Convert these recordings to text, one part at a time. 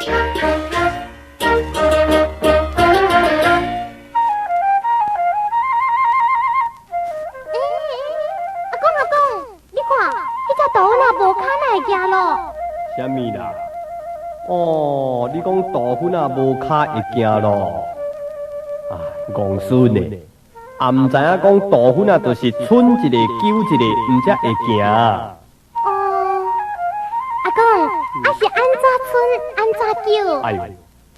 啥物啦？哦，你讲豆腐啊无骹会行咯？啊，戆孙呢？也毋知影讲豆腐啊，就是伸一个揪一个，毋才会行。哦，阿公，啊是安怎伸安怎揪？哎呦，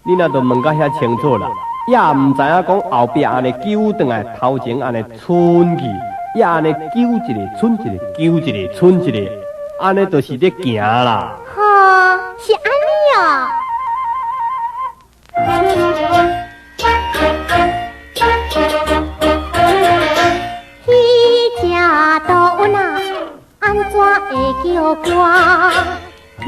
你若都问甲遐清楚啦，也毋知影讲后壁安尼揪转来，头前安尼伸去，也安尼揪一个，伸一个，揪一个，伸一个，安尼就是在行啦。是安尼哦。彼只豆腐啊，安怎会叫歌？彼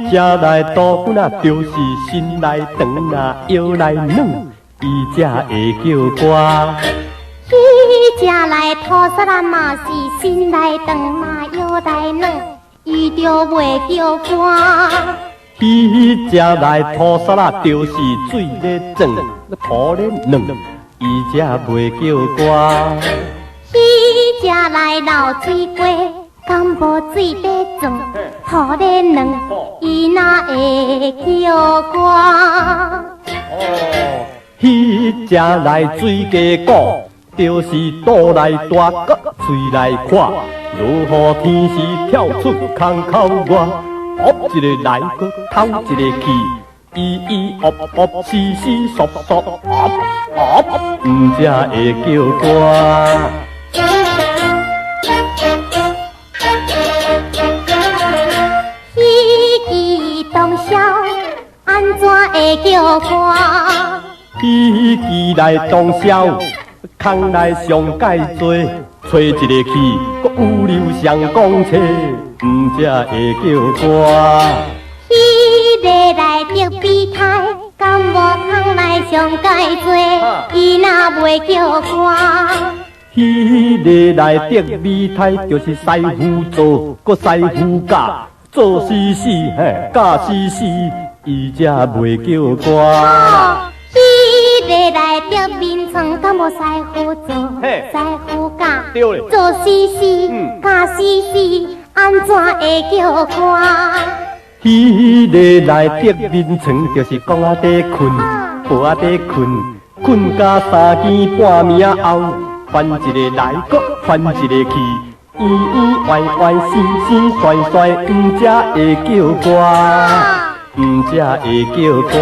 只来豆腐啊，就是心来长啊，腰来软，伊才会叫歌。彼只来土沙啦嘛是心来长嘛，腰来软，伊就袂叫歌。彼只来土沙啦，就是水咧涨，土咧软，伊才袂叫歌。彼只来流水过，敢无水咧涨，土咧软，伊哪会叫歌？哦，彼只来水加果，就是肚内大角，嘴来看，如何天时跳出空口外。学一个来个偷一个去，咿咿喔喔，嘶嘶嗦嗦，毋才会叫歌。彼支当宵安怎会叫歌？彼支来当宵，空内上介多，找一个去，搁有流上讲车。毋才会叫歌，彼个来得比胎，敢无空内上介多，伊若袂叫歌。彼个来得美态，就是师傅做，搁师傅教，做死死，教死死，伊才袂叫歌。彼个来得面床，敢无师傅做，师傅教，做死死，教死死。安怎会叫歌？彼个来得眠床，就是讲啊在困，无啊在困，困到3更半暝后，翻一个来搁翻一个去，圆圆歪歪，闪闪甩甩，毋才会叫歌，毋才会叫歌。